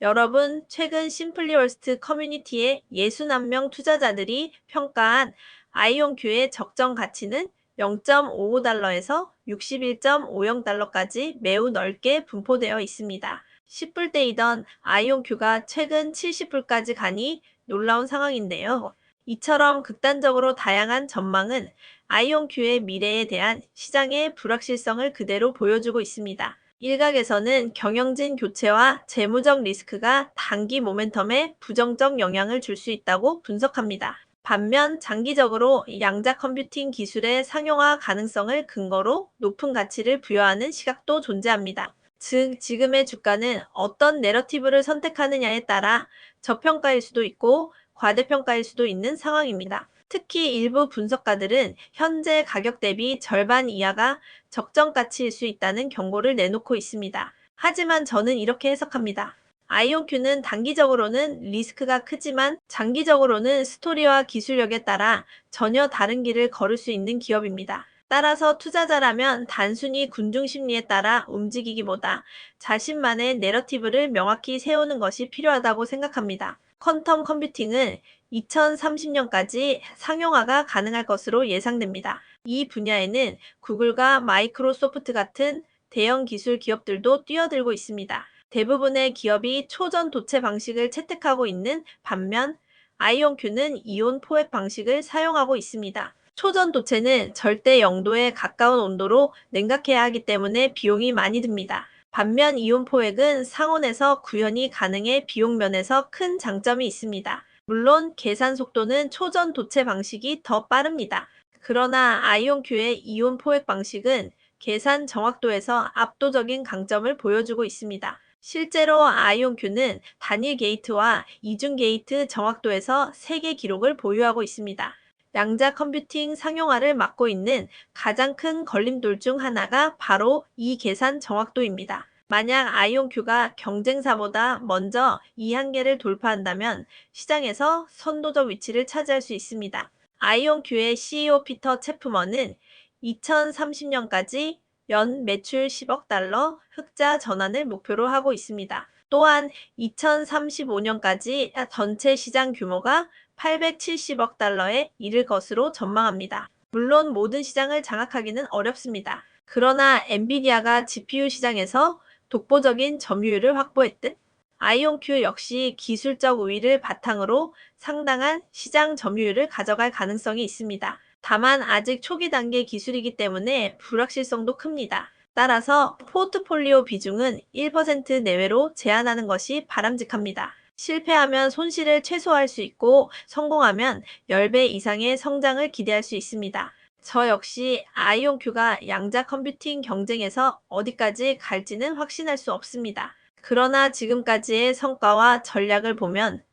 여러분, 최근 심플리월스트 커뮤니티의 61명 투자자들이 평가한 아이온큐의 적정 가치는 0.55달러에서 61.50달러까지 매우 넓게 분포되어 있습니다. 10불대이던 아이온큐가 최근 70불까지 가니 놀라운 상황인데요. 이처럼 극단적으로 다양한 전망은 아이온큐의 미래에 대한 시장의 불확실성을 그대로 보여주고 있습니다. 일각에서는 경영진 교체와 재무적 리스크가 단기 모멘텀에 부정적 영향을 줄 수 있다고 분석합니다. 반면 장기적으로 양자 컴퓨팅 기술의 상용화 가능성을 근거로 높은 가치를 부여하는 시각도 존재합니다. 즉, 지금의 주가는 어떤 내러티브를 선택하느냐에 따라 저평가일 수도 있고 과대평가일 수도 있는 상황입니다. 특히 일부 분석가들은 현재 가격 대비 절반 이하가 적정 가치일 수 있다는 경고를 내놓고 있습니다. 하지만 저는 이렇게 해석합니다. 아이온큐는 단기적으로는 리스크가 크지만 장기적으로는 스토리와 기술력에 따라 전혀 다른 길을 걸을 수 있는 기업입니다. 따라서 투자자라면 단순히 군중 심리에 따라 움직이기보다 자신만의 내러티브를 명확히 세우는 것이 필요하다고 생각합니다. 퀀텀 컴퓨팅은 2030년까지 상용화가 가능할 것으로 예상됩니다. 이 분야에는 구글과 마이크로소프트 같은 대형 기술 기업들도 뛰어들고 있습니다. 대부분의 기업이 초전 도체 방식을 채택하고 있는 반면 아이온큐는 이온 포획 방식을 사용하고 있습니다. 초전 도체는 절대 0도에 가까운 온도로 냉각해야 하기 때문에 비용이 많이 듭니다. 반면 이온 포획은 상온에서 구현이 가능해 비용 면에서 큰 장점이 있습니다. 물론 계산 속도는 초전 도체 방식이 더 빠릅니다. 그러나 아이온큐의 이온 포획 방식은 계산 정확도에서 압도적인 강점을 보여주고 있습니다. 실제로 아이온큐는 단일 게이트와 이중 게이트 정확도에서 세계 기록을 보유하고 있습니다. 양자 컴퓨팅 상용화를 막고 있는 가장 큰 걸림돌 중 하나가 바로 이 계산 정확도입니다. 만약 아이온큐가 경쟁사보다 먼저 이 한계를 돌파한다면 시장에서 선도적 위치를 차지할 수 있습니다. 아이온큐의 CEO 피터 채프먼은 2030년까지 연 매출 10억 달러 흑자 전환을 목표로 하고 있습니다. 또한 2035년까지 전체 시장 규모가 870억 달러에 이를 것으로 전망합니다. 물론 모든 시장을 장악하기는 어렵습니다. 그러나 엔비디아가 GPU 시장에서 독보적인 점유율을 확보했듯 아이온큐 역시 기술적 우위를 바탕으로 상당한 시장 점유율을 가져갈 가능성이 있습니다. 다만 아직 초기 단계 기술이기 때문에 불확실성도 큽니다. 따라서 포트폴리오 비중은 1% 내외로 제한하는 것이 바람직합니다. 실패하면 손실을 최소화할 수 있고 성공하면 10배 이상의 성장을 기대할 수 있습니다. 저 역시 아이온큐가 양자 컴퓨팅 경쟁에서 어디까지 갈지는 확신할 수 없습니다. 그러나 지금까지의 성과와 전략을 보면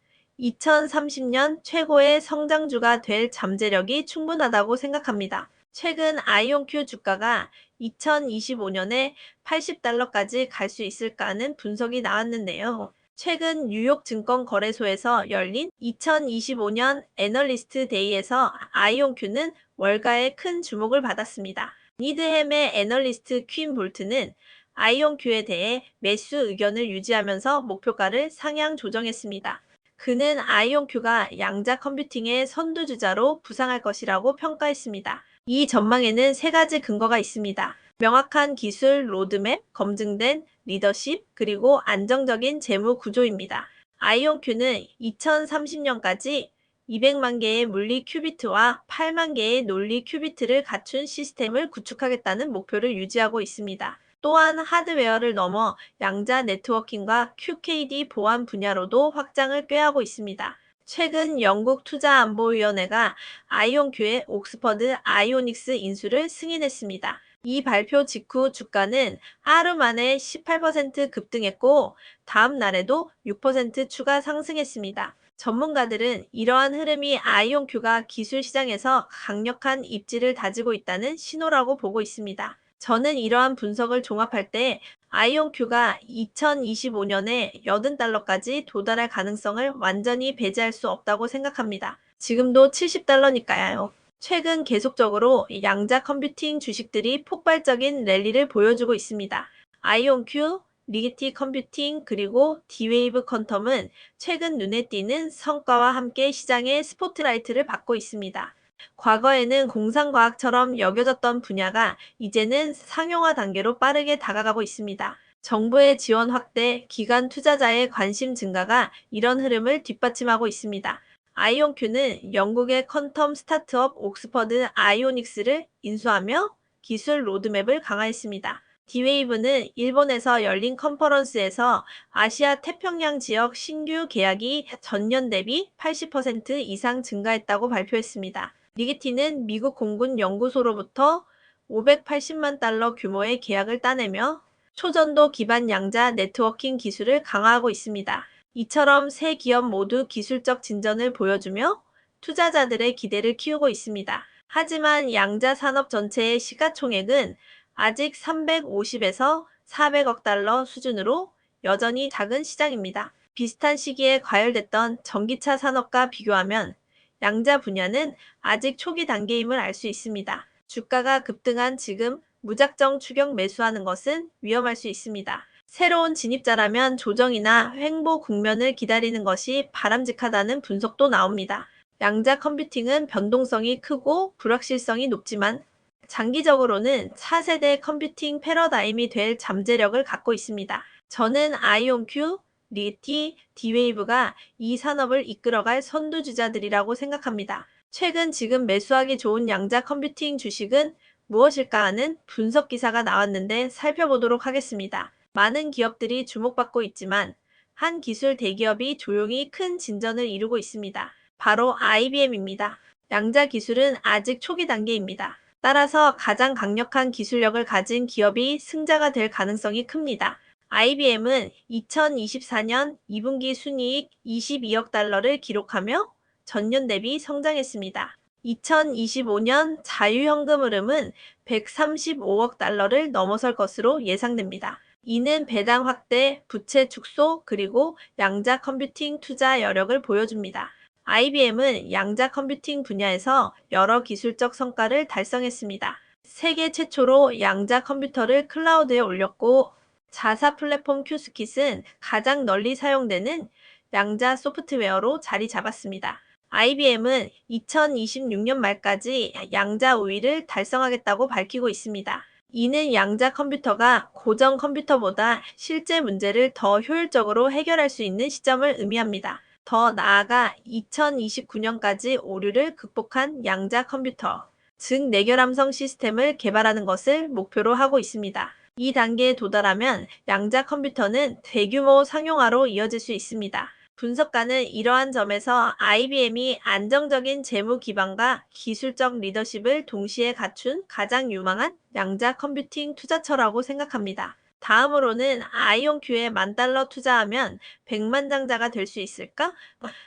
2030년 최고의 성장주가 될 잠재력이 충분하다고 생각합니다. 최근 아이온큐 주가가 2025년에 80달러까지 갈 수 있을까는 분석이 나왔는데요. 최근 뉴욕 증권거래소에서 열린 2025년 애널리스트 데이에서 아이온큐는 월가에 큰 주목을 받았습니다. 니드햄의 애널리스트 퀸 볼트는 아이온큐에 대해 매수 의견을 유지하면서 목표가를 상향 조정했습니다. 그는 아이온큐가 양자 컴퓨팅의 선두주자로 부상할 것이라고 평가했습니다. 이 전망에는 세 가지 근거가 있습니다. 명확한 기술 로드맵, 검증된 리더십, 그리고 안정적인 재무 구조입니다. 아이온큐는 2030년까지 200만 개의 물리 큐비트와 8만 개의 논리 큐비트를 갖춘 시스템을 구축하겠다는 목표를 유지하고 있습니다. 또한 하드웨어를 넘어 양자 네트워킹과 QKD 보안 분야로도 확장을 꾀하고 있습니다. 최근 영국 투자안보위원회가 아이온큐의 옥스퍼드 아이오닉스 인수를 승인했습니다. 이 발표 직후 주가는 하루 만에 18% 급등했고 다음 날에도 6% 추가 상승했습니다. 전문가들은 이러한 흐름이 아이온큐가 기술 시장에서 강력한 입지를 다지고 있다는 신호라고 보고 있습니다. 저는 이러한 분석을 종합할 때 아이온큐가 2025년에 80달러까지 도달할 가능성을 완전히 배제할 수 없다고 생각합니다. 지금도 70달러니까요. 최근 계속적으로 양자 컴퓨팅 주식들이 폭발적인 랠리를 보여주고 있습니다. 아이온큐, 리게티 컴퓨팅 그리고 D-Wave 퀀텀은 최근 눈에 띄는 성과와 함께 시장의 스포트라이트를 받고 있습니다. 과거에는 공상과학처럼 여겨졌던 분야가 이제는 상용화 단계로 빠르게 다가가고 있습니다. 정부의 지원 확대, 기관 투자자의 관심 증가가 이런 흐름을 뒷받침하고 있습니다. 아이온큐는 영국의 퀀텀 스타트업 옥스퍼드 아이오닉스를 인수하며 기술 로드맵을 강화했습니다. D-Wave는 일본에서 열린 컨퍼런스에서 아시아 태평양 지역 신규 계약이 전년 대비 80% 이상 증가했다고 발표했습니다. 리게티는 미국 공군 연구소로부터 580만 달러 규모의 계약을 따내며 초전도 기반 양자 네트워킹 기술을 강화하고 있습니다. 이처럼 세 기업 모두 기술적 진전을 보여주며 투자자들의 기대를 키우고 있습니다. 하지만 양자 산업 전체의 시가총액은 아직 350에서 400억 달러 수준으로 여전히 작은 시장입니다. 비슷한 시기에 과열됐던 전기차 산업과 비교하면 양자 분야는 아직 초기 단계임을 알 수 있습니다. 주가가 급등한 지금 무작정 추격 매수하는 것은 위험할 수 있습니다. 새로운 진입자라면 조정이나 횡보 국면을 기다리는 것이 바람직하다는 분석도 나옵니다. 양자 컴퓨팅은 변동성이 크고 불확실성이 높지만 장기적으로는 차세대 컴퓨팅 패러다임이 될 잠재력을 갖고 있습니다. 저는 아이온큐, 리게티, D-Wave가 이 산업을 이끌어갈 선두주자들이라고 생각합니다. 최근 지금 매수하기 좋은 양자 컴퓨팅 주식은 무엇일까 하는 분석 기사가 나왔는데 살펴보도록 하겠습니다. 많은 기업들이 주목받고 있지만 한 기술 대기업이 조용히 큰 진전을 이루고 있습니다. 바로 IBM입니다. 양자 기술은 아직 초기 단계입니다. 따라서 가장 강력한 기술력을 가진 기업이 승자가 될 가능성이 큽니다. IBM은 2024년 2분기 순이익 22억 달러를 기록하며 전년 대비 성장했습니다. 2025년 자유현금 흐름은 135억 달러를 넘어설 것으로 예상됩니다. 이는 배당 확대, 부채 축소, 그리고 양자 컴퓨팅 투자 여력을 보여줍니다. IBM은 양자 컴퓨팅 분야에서 여러 기술적 성과를 달성했습니다. 세계 최초로 양자 컴퓨터를 클라우드에 올렸고 자사 플랫폼 큐스킷은 가장 널리 사용되는 양자 소프트웨어로 자리 잡았습니다. IBM은 2026년 말까지 양자 우위를 달성하겠다고 밝히고 있습니다. 이는 양자 컴퓨터가 고전 컴퓨터보다 실제 문제를 더 효율적으로 해결할 수 있는 시점을 의미합니다. 더 나아가 2029년까지 오류를 극복한 양자 컴퓨터, 즉 내결함성 시스템을 개발하는 것을 목표로 하고 있습니다. 이 단계에 도달하면 양자 컴퓨터는 대규모 상용화로 이어질 수 있습니다. 분석가는 이러한 점에서 IBM이 안정적인 재무 기반과 기술적 리더십을 동시에 갖춘 가장 유망한 양자 컴퓨팅 투자처라고 생각합니다. 다음으로는 아이온큐에 $10,000 투자하면 100만장자가 될 수 있을까?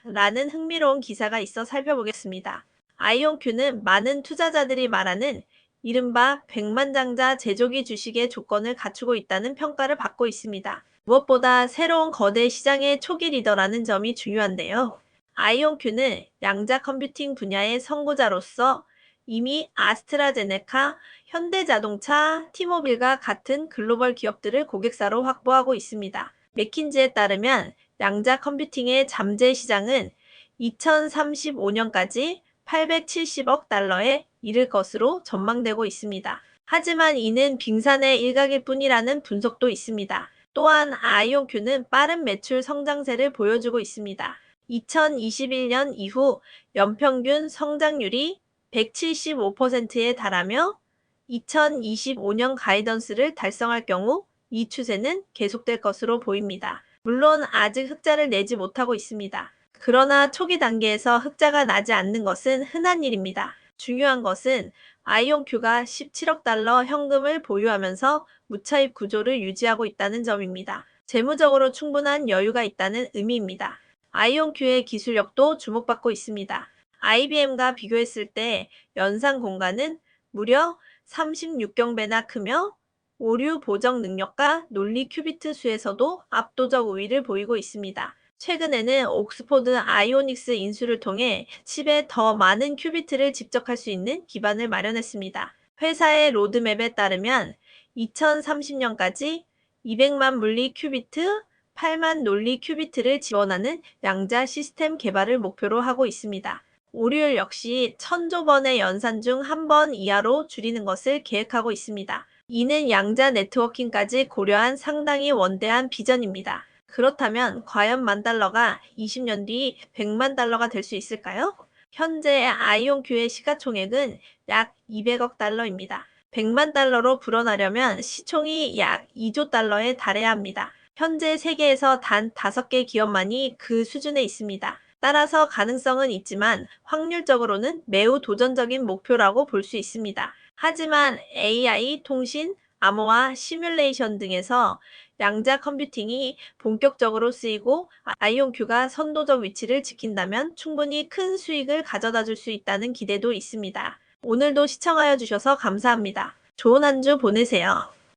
라는 흥미로운 기사가 있어 살펴보겠습니다. 아이온큐는 많은 투자자들이 말하는 이른바 100만장자 제조기 주식의 조건을 갖추고 있다는 평가를 받고 있습니다. 무엇보다 새로운 거대 시장의 초기 리더라는 점이 중요한데요. 아이온큐는 양자 컴퓨팅 분야의 선구자로서 이미 아스트라제네카, 현대자동차, 티모빌과 같은 글로벌 기업들을 고객사로 확보하고 있습니다. 맥킨지에 따르면 양자 컴퓨팅의 잠재 시장은 2035년까지 870억 달러에 이를 것으로 전망되고 있습니다. 하지만 이는 빙산의 일각일 뿐이라는 분석도 있습니다. 또한 아이온큐는 빠른 매출 성장세를 보여주고 있습니다. 2021년 이후 연평균 성장률이 175%에 달하며 2025년 가이던스를 달성할 경우 이 추세는 계속될 것으로 보입니다. 물론 아직 흑자를 내지 못하고 있습니다. 그러나 초기 단계에서 흑자가 나지 않는 것은 흔한 일입니다. 중요한 것은 아이온큐가 17억 달러 현금을 보유하면서 무차입 구조를 유지하고 있다는 점입니다. 재무적으로 충분한 여유가 있다는 의미입니다. 아이온큐의 기술력도 주목받고 있습니다. IBM과 비교했을 때 연산 공간은 무려 36경배나 크며 오류 보정 능력과 논리 큐비트 수에서도 압도적 우위를 보이고 있습니다. 최근에는 옥스포드 아이오닉스 인수를 통해 칩에 더 많은 큐비트를 집적할 수 있는 기반을 마련했습니다. 회사의 로드맵에 따르면 2030년까지 200만 물리 큐비트, 8만 논리 큐비트를 지원하는 양자 시스템 개발을 목표로 하고 있습니다. 오류율 역시 1000조 번의 연산 중 한 번 이하로 줄이는 것을 계획하고 있습니다. 이는 양자 네트워킹까지 고려한 상당히 원대한 비전입니다. 그렇다면 과연 $10,000가 20년 뒤 $1,000,000가 될 수 있을까요? 현재 아이온큐의 시가총액은 약 $200억 입니다. $1,000,000로 불어나려면 시총이 약 $2조 에 달해야 합니다. 현재 세계에서 단 5개 기업만이 그 수준에 있습니다. 따라서 가능성은 있지만 확률적으로는 매우 도전적인 목표라고 볼 수 있습니다. 하지만 AI, 통신, 암호화, 시뮬레이션 등에서 양자 컴퓨팅이 본격적으로 쓰이고 아이온큐가 선도적 위치를 지킨다면 충분히 큰 수익을 가져다 줄 수 있다는 기대도 있습니다. 오늘도 시청하여 주셔서 감사합니다. 좋은 한 주 보내세요.